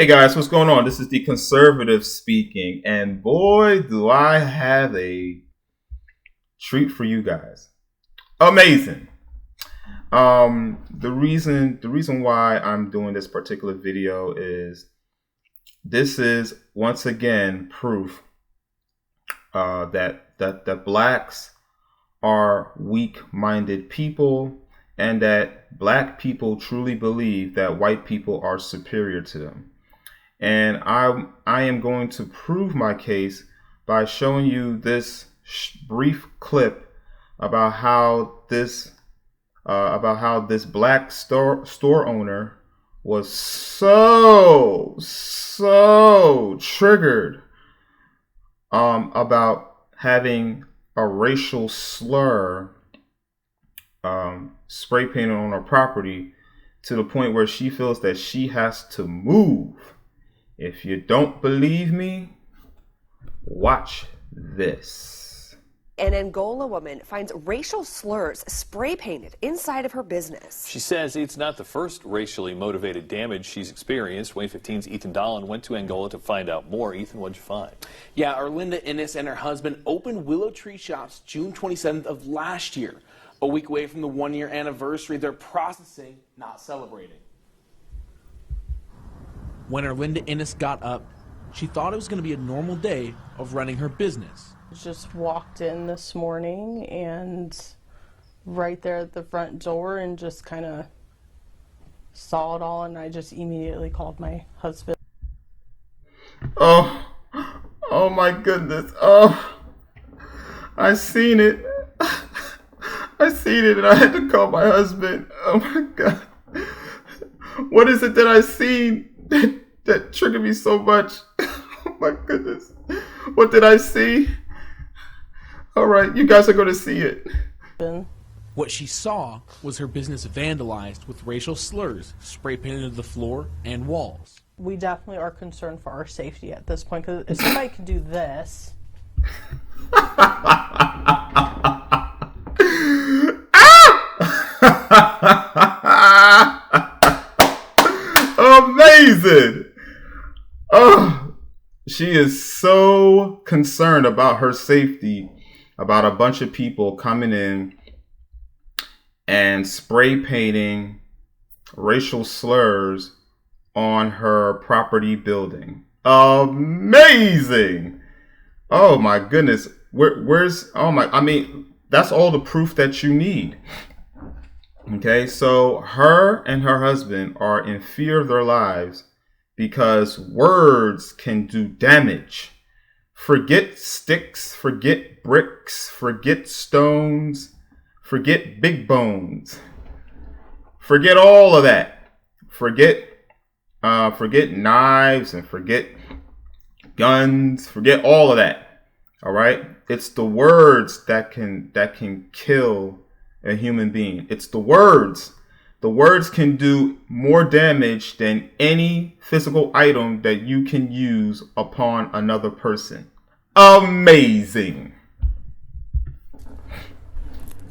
Hey guys, what's going on? This is the conservative speaking, and boy, do I have a treat for you guys. Amazing. The reason why I'm doing this particular video is this is once again proof that blacks are weak-minded people, and that black people truly believe that white people are superior to them. And I am going to prove my case by showing you this brief clip about how this black store owner was so triggered about having a racial slur spray painted on her property, to the point where she feels that she has to move. If you don't believe me, watch this. An Angola woman finds racial slurs spray painted inside of her business. She says it's not the first racially motivated damage she's experienced. WANE 15's Ethan Dolan went to Angola to find out more. Ethan, what'd you find? Yeah, Arlinda Innes and her husband opened Willow Tree Shops June 27th of last year. A week away from the one-year anniversary, they're processing, not celebrating. When Arlinda Innes got up, she thought it was going to be a normal day of running her business. Just walked in this morning and right there at the front door and just kind of saw it all, and I just immediately called my husband. Oh my goodness. Oh, I seen it. I seen it and I had to call my husband. Oh my God. What is it that I seen that triggered me so much? Oh my goodness. What did I see? All right, you guys are going to see it. What she saw was her business vandalized with racial slurs spray painted to the floor and walls. We definitely are concerned for our safety at this point, because if somebody could do this. Amazing. Oh, she is so concerned about her safety, about a bunch of people coming in and spray painting racial slurs on her property building. Amazing. Oh my goodness. That's all the proof that you need. Okay, so her and her husband are in fear of their lives because words can do damage. Forget sticks, forget bricks, forget stones, forget big bones. Forget all of that. Forget knives and forget guns. Forget all of that. All right? It's the words that can kill a human being. It's the words. The words can do more damage than any physical item that you can use upon another person. Amazing.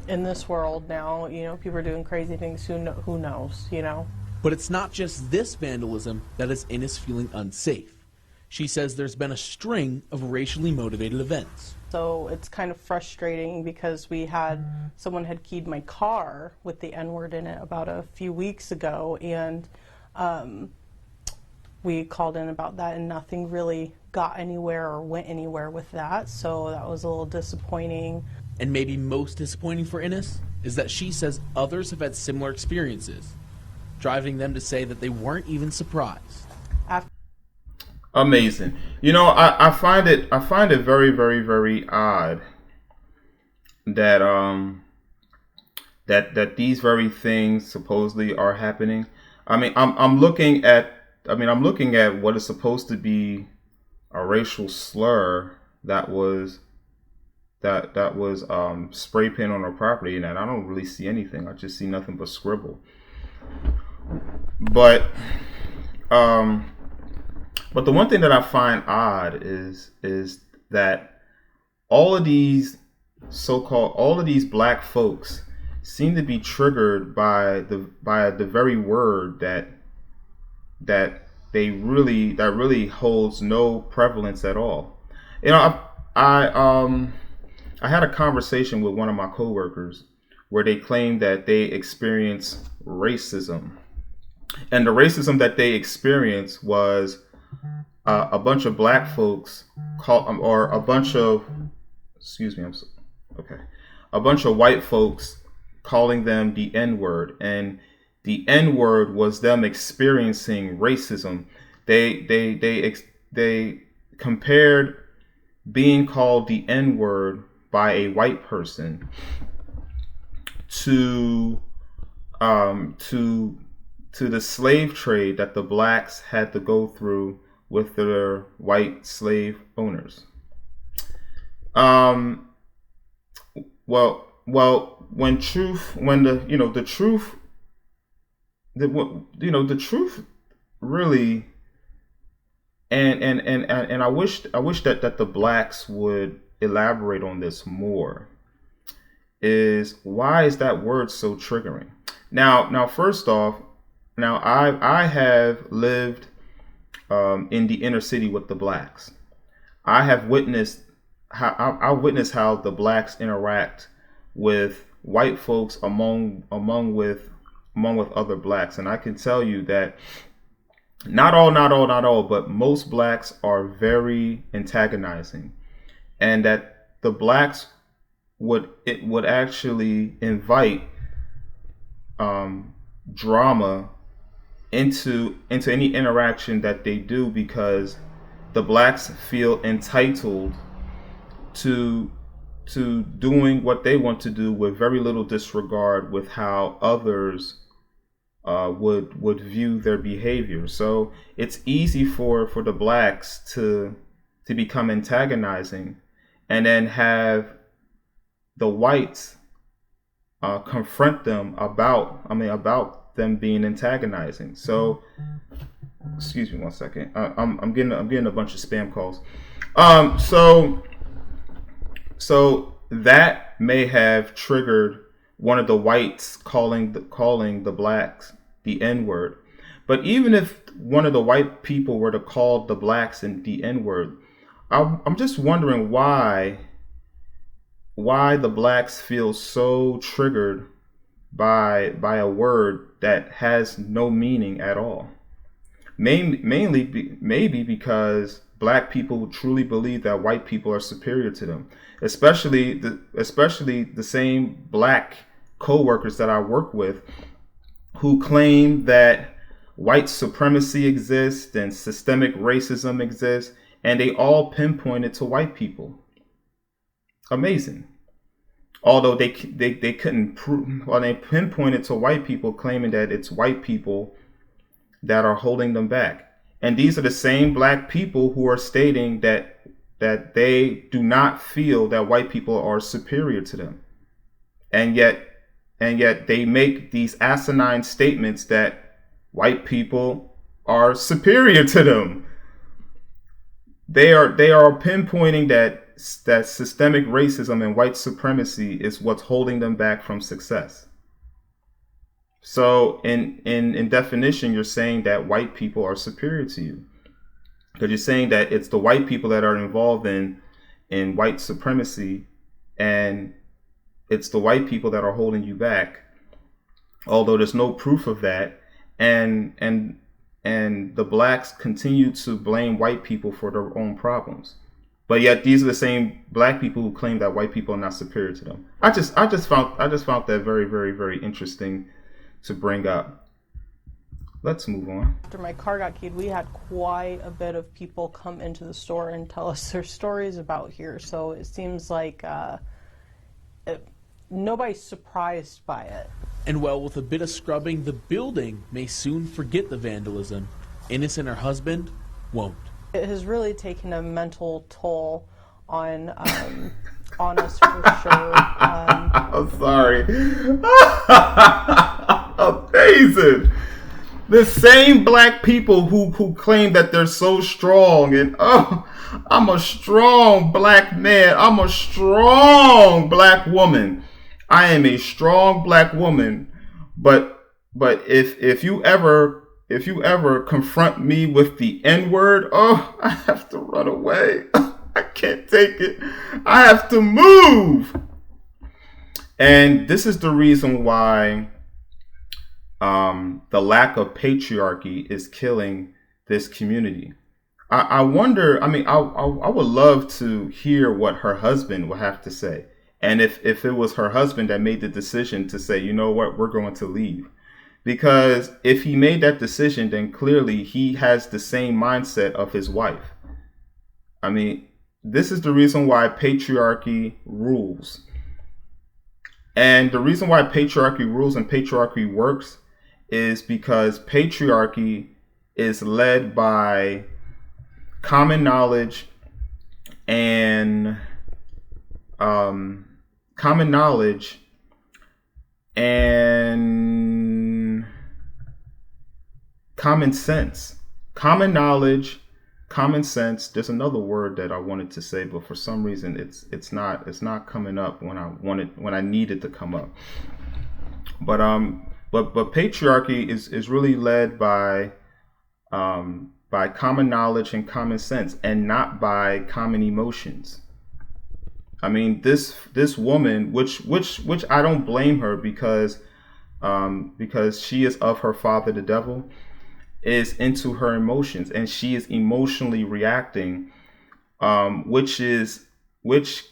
In this world now, people are doing crazy things. Who knows, But it's not just this vandalism that has Innes feeling unsafe. She says there's been a string of racially motivated events. So it's kind of frustrating because someone had keyed my car with the N-word in it about a few weeks ago, and we called in about that, and nothing really got anywhere or went anywhere with that, so that was a little disappointing. And maybe most disappointing for Innes is that she says others have had similar experiences, driving them to say that they weren't even surprised. Amazing. I find it very, very, very odd that that these very things supposedly are happening. I'm looking at what is supposed to be a racial slur that was spray painted on her property, and I don't really see anything. I just see nothing but scribble. But the one thing that I find odd is that all of these black folks seem to be triggered by the very word that that really holds no prevalence at all. You know, I had a conversation with one of my coworkers where they claimed that they experience racism, and the racism that they experienced was a bunch of black folks or a bunch of a bunch of white folks calling them the N-word, and the N-word was them experiencing racism. They compared being called the N-word by a white person to the slave trade that the blacks had to go through with their white slave owners. When the truth really, and I wish that the blacks would elaborate on this more, is why is that word so triggering? Now first off, I have lived in the inner city with the blacks. I have witnessed how the blacks interact with white folks among with other blacks, and I can tell you that not all, but most blacks are very antagonizing, and that the blacks would actually invite drama into any interaction that they do, because the blacks feel entitled to doing what they want to do with very little disregard with how others would view their behavior. So it's easy for the blacks to become antagonizing, and then have the whites confront them about them being antagonizing. So, excuse me one second. I'm getting a bunch of spam calls. So that may have triggered one of the whites calling the blacks the N-word. But even if one of the white people were to call the blacks the N-word, I'm just wondering why the blacks feel so triggered by a word that has no meaning at all. Maybe because black people truly believe that white people are superior to them, especially the same black co-workers that I work with, who claim that white supremacy exists and systemic racism exists, and they all pinpoint it to white people. Amazing. Although they couldn't prove, well, they pinpointed to white people, claiming that it's white people that are holding them back. And these are the same black people who are stating that they do not feel that white people are superior to them. And yet they make these asinine statements that white people are superior to them. They are pinpointing that systemic racism and white supremacy is what's holding them back from success. So in definition, you're saying that white people are superior to you, because you're saying that it's the white people that are involved in white supremacy, and it's the white people that are holding you back, although there's no proof of that. And the blacks continue to blame white people for their own problems. But yet these are the same black people who claim that white people are not superior to them. I just found that very, very, very interesting to bring up. Let's move on. After my car got keyed, we had quite a bit of people come into the store and tell us their stories about here. So it seems like nobody's surprised by it. And well, with a bit of scrubbing, the building may soon forget the vandalism. Ines and her husband won't. It has really taken a mental toll on us for sure. I'm sorry. Amazing. The same black people who claim that they're so strong, and I'm a strong black man. I'm a strong black woman. I am a strong black woman. But if you ever if you ever confront me with the N-word, oh, I have to run away. I can't take it. I have to move. And this is the reason why the lack of patriarchy is killing this community. I wonder, I mean, I would love to hear what her husband would have to say. And if it was her husband that made the decision to say, you know what, we're going to leave. Because if he made that decision, then clearly he has the same mindset of his wife. I mean, this is the reason why patriarchy rules. And the reason why patriarchy rules and patriarchy works is because patriarchy is led by common knowledge and common sense. Common knowledge, common sense. There's another word that I wanted to say, but for some reason it's not coming up when I need it to come up. But patriarchy is really led by common knowledge and common sense, and not by common emotions. I mean, this woman, which I don't blame her, because she is of her father, the devil, is into her emotions, and she is emotionally reacting, which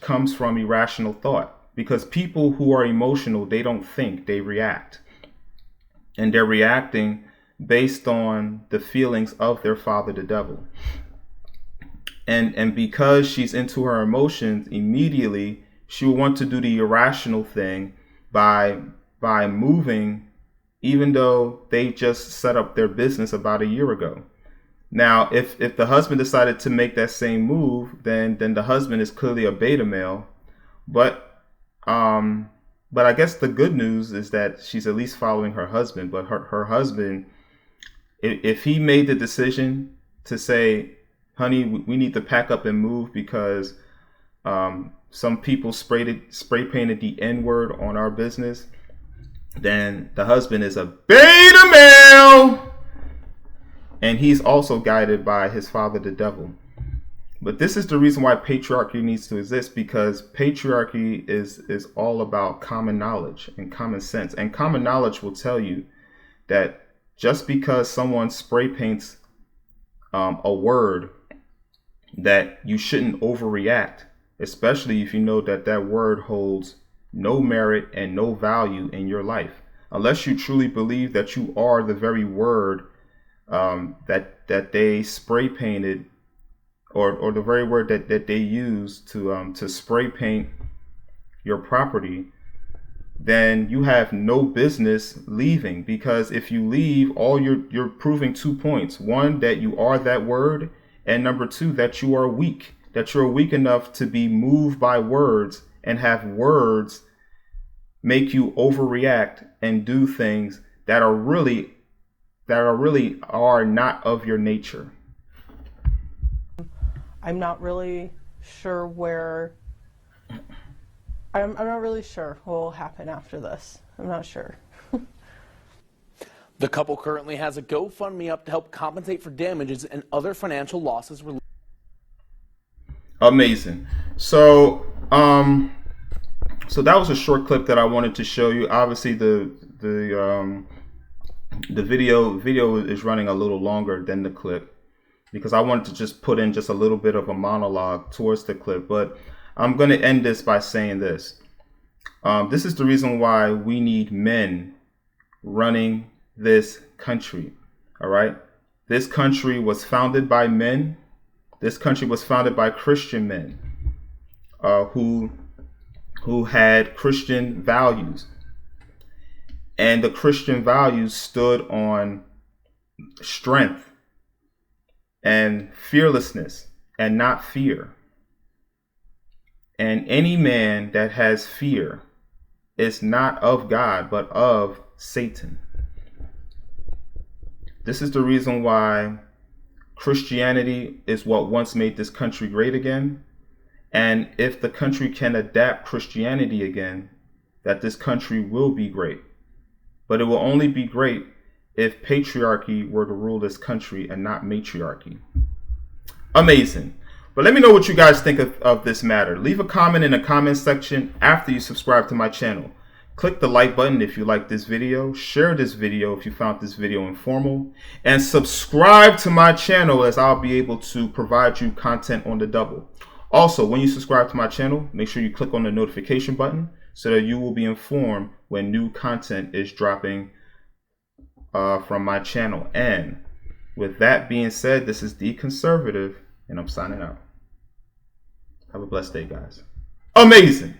comes from irrational thought. Because people who are emotional, they don't think, they react, and they're reacting based on the feelings of their father, the devil. And because she's into her emotions, immediately she will want to do the irrational thing by moving, even though they just set up their business about a year ago. Now, if the husband decided to make that same move, then the husband is clearly a beta male. But I guess the good news is that she's at least following her husband. But her husband, if he made the decision to say, honey, we need to pack up and move because some people spray painted the N-word on our business, then the husband is a beta male, and he's also guided by his father, the devil. But this is the reason why patriarchy needs to exist, because patriarchy is all about common knowledge and common sense. And common knowledge will tell you that just because someone spray paints a word, that you shouldn't overreact, especially if you know that that word holds no merit and no value in your life, unless you truly believe that you are the very word that they spray painted, or the very word that they use to spray paint your property. Then you have no business leaving, because if you leave, you're proving 2 points: one, that you are that word, and number two, that you are weak, that you're weak enough to be moved by words and have words make you overreact and do things that are really not of your nature. I'm not really sure where. I'm not really sure what will happen after this. I'm not sure. The couple currently has a GoFundMe up to help compensate for damages and other financial losses. Amazing. So that was a short clip that I wanted to show you. Obviously, the video is running a little longer than the clip, because I wanted to just put in just a little bit of a monologue towards the clip. But I'm going to end this by saying this. This is the reason why we need men running this country. All right. This country was founded by men. This country was founded by Christian men who had Christian values. And the Christian values stood on strength and fearlessness and not fear. And any man that has fear is not of God, but of Satan. This is the reason why Christianity is what once made this country great again. And if the country can adapt Christianity again, that this country will be great. But it will only be great if patriarchy were to rule this country and not matriarchy. Amazing. But let me know what you guys think of this matter. Leave a comment in the comment section after you subscribe to my channel. Click the like button if you like this video. Share this video if you found this video informative. And subscribe to my channel, as I'll be able to provide you content on the double. Also, when you subscribe to my channel, make sure you click on the notification button so that you will be informed when new content is dropping from my channel. And with that being said, this is The Conservative, and I'm signing out. Have a blessed day, guys. Amazing.